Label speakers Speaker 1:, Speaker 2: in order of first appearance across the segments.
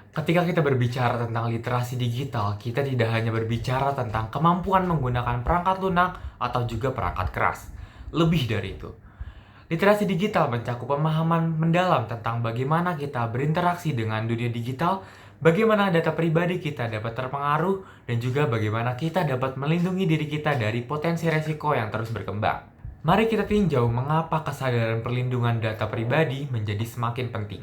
Speaker 1: Ketika kita berbicara tentang literasi digital, kita tidak hanya berbicara tentang kemampuan menggunakan perangkat lunak atau juga perangkat keras. Lebih dari itu, literasi digital mencakup pemahaman mendalam tentang bagaimana kita berinteraksi dengan dunia digital, bagaimana data pribadi kita dapat terpengaruh, dan juga bagaimana kita dapat melindungi diri kita dari potensi resiko yang terus berkembang. Mari kita tinjau mengapa kesadaran perlindungan data pribadi menjadi semakin penting.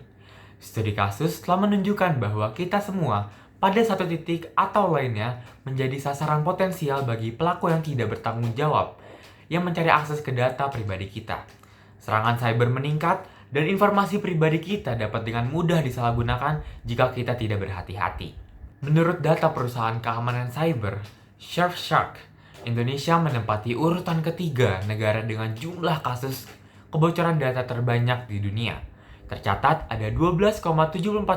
Speaker 1: Studi kasus telah menunjukkan bahwa kita semua pada satu titik atau lainnya menjadi sasaran potensial bagi pelaku yang tidak bertanggung jawab yang mencari akses ke data pribadi kita. Serangan cyber meningkat dan informasi pribadi kita dapat dengan mudah disalahgunakan jika kita tidak berhati-hati. Menurut data perusahaan keamanan cyber, Surfshark, Indonesia menempati urutan ketiga negara dengan jumlah kasus kebocoran data terbanyak di dunia. Tercatat ada 12,74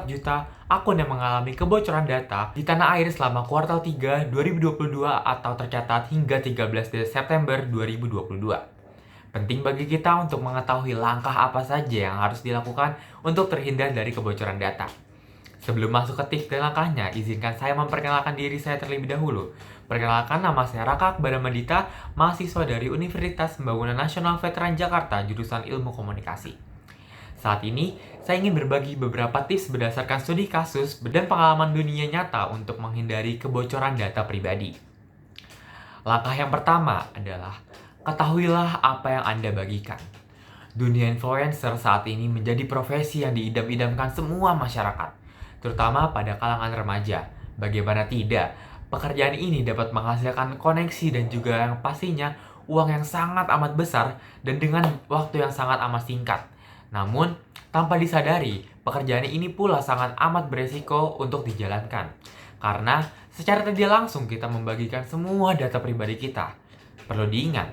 Speaker 1: juta akun yang mengalami kebocoran data di tanah air selama kuartal 3 2022 atau tercatat hingga 13 September 2022. Penting bagi kita untuk mengetahui langkah apa saja yang harus dilakukan untuk terhindar dari kebocoran data. Sebelum masuk ke tips dan langkahnya, izinkan saya memperkenalkan diri saya terlebih dahulu. Perkenalkan, nama saya Raka Akbar Madita, mahasiswa dari Universitas Pembangunan Nasional Veteran Jakarta, jurusan Ilmu Komunikasi. Saat ini, saya ingin berbagi beberapa tips berdasarkan studi kasus dan pengalaman dunia nyata untuk menghindari kebocoran data pribadi. Langkah yang pertama adalah, ketahuilah apa yang Anda bagikan. Dunia influencer saat ini menjadi profesi yang diidam-idamkan semua masyarakat, terutama pada kalangan remaja. Bagaimana tidak, pekerjaan ini dapat menghasilkan koneksi dan juga yang pastinya uang yang sangat amat besar dan dengan waktu yang sangat amat singkat. Namun, tanpa disadari, pekerjaan ini pula sangat amat beresiko untuk dijalankan. Karena secara tidak langsung kita membagikan semua data pribadi kita. Perlu diingat,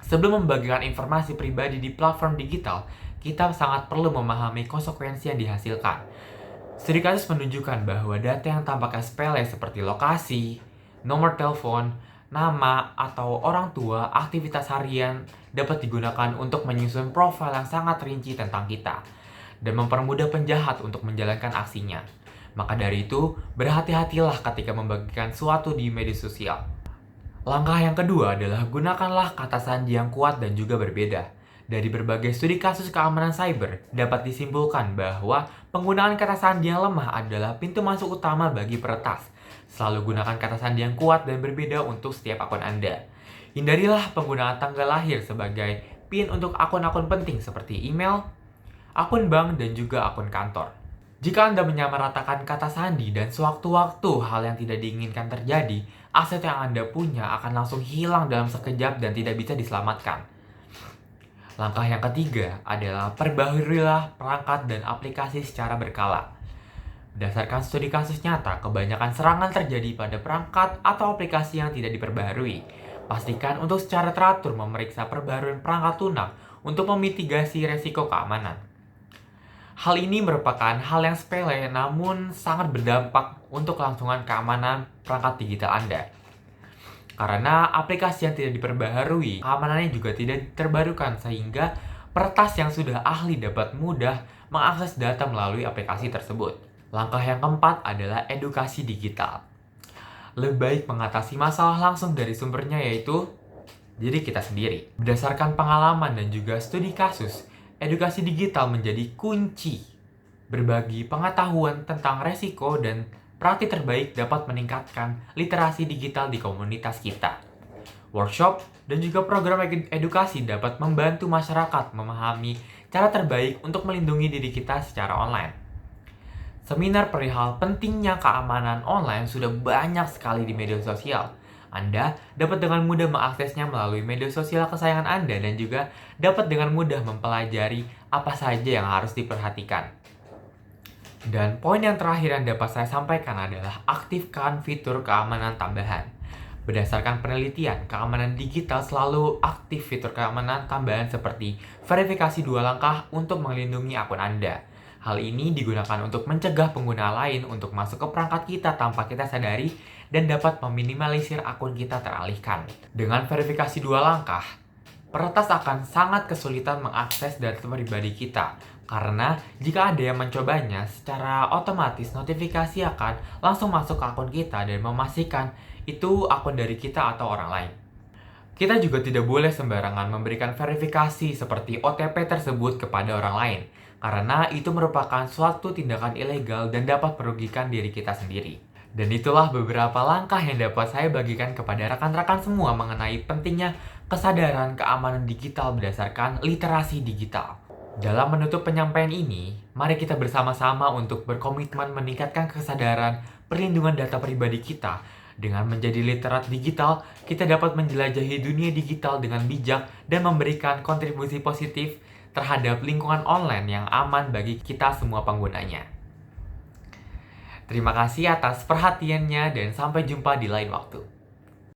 Speaker 1: sebelum membagikan informasi pribadi di platform digital, kita sangat perlu memahami konsekuensi yang dihasilkan. Studi kasus menunjukkan bahwa data yang tampaknya sepele seperti lokasi, nomor telepon, nama, atau orang tua, aktivitas harian dapat digunakan untuk menyusun profil yang sangat rinci tentang kita dan mempermudah penjahat untuk menjalankan aksinya. Maka dari itu, berhati-hatilah ketika membagikan suatu di media sosial. Langkah yang kedua adalah gunakanlah kata sandi yang kuat dan juga berbeda. Dari berbagai studi kasus keamanan cyber, dapat disimpulkan bahwa penggunaan kata sandi yang lemah adalah pintu masuk utama bagi peretas. Selalu gunakan kata sandi yang kuat dan berbeda untuk setiap akun Anda. Hindarilah penggunaan tanggal lahir sebagai PIN untuk akun-akun penting seperti email, akun bank, dan juga akun kantor. Jika Anda menyamaratakan kata sandi dan sewaktu-waktu hal yang tidak diinginkan terjadi, aset yang Anda punya akan langsung hilang dalam sekejap dan tidak bisa diselamatkan. Langkah yang ketiga adalah perbaharilah perangkat dan aplikasi secara berkala. Berdasarkan studi kasus nyata, kebanyakan serangan terjadi pada perangkat atau aplikasi yang tidak diperbaharui. Pastikan untuk secara teratur memeriksa perbaharuan perangkat lunak untuk memitigasi resiko keamanan. Hal ini merupakan hal yang sepele namun sangat berdampak untuk kelangsungan keamanan perangkat digital Anda. Karena aplikasi yang tidak diperbaharui, keamanannya juga tidak terbarukan sehingga peretas yang sudah ahli dapat mudah mengakses data melalui aplikasi tersebut. Langkah yang keempat adalah edukasi digital. Lebih baik mengatasi masalah langsung dari sumbernya, yaitu diri kita sendiri. Berdasarkan pengalaman dan juga studi kasus, edukasi digital menjadi kunci. Berbagi pengetahuan tentang resiko dan praktik terbaik dapat meningkatkan literasi digital di komunitas kita. Workshop dan juga program edukasi dapat membantu masyarakat memahami cara terbaik untuk melindungi diri kita secara online. Seminar perihal pentingnya keamanan online sudah banyak sekali di media sosial. Anda dapat dengan mudah mengaksesnya melalui media sosial kesayangan Anda dan juga dapat dengan mudah mempelajari apa saja yang harus diperhatikan. Dan poin yang terakhir yang dapat saya sampaikan adalah aktifkan fitur keamanan tambahan. Berdasarkan penelitian, keamanan digital selalu aktif fitur keamanan tambahan seperti verifikasi 2 langkah untuk melindungi akun Anda. Hal ini digunakan untuk mencegah pengguna lain untuk masuk ke perangkat kita tanpa kita sadari dan dapat meminimalisir akun kita teralihkan. Dengan verifikasi 2 langkah, peretas akan sangat kesulitan mengakses data pribadi kita Karena jika ada yang mencobanya, secara otomatis notifikasi akan langsung masuk ke akun kita dan memastikan itu akun dari kita atau orang lain. Kita juga tidak boleh sembarangan memberikan verifikasi seperti OTP tersebut kepada orang lain, karena itu merupakan suatu tindakan ilegal dan dapat merugikan diri kita sendiri. Dan itulah beberapa langkah yang dapat saya bagikan kepada rekan-rekan semua mengenai pentingnya kesadaran keamanan digital berdasarkan literasi digital. Dalam menutup penyampaian ini, mari kita bersama-sama untuk berkomitmen meningkatkan kesadaran perlindungan data pribadi kita. Dengan menjadi literat digital, kita dapat menjelajahi dunia digital dengan bijak dan memberikan kontribusi positif terhadap lingkungan online yang aman bagi kita semua penggunanya. Terima kasih atas perhatiannya dan sampai jumpa di lain waktu.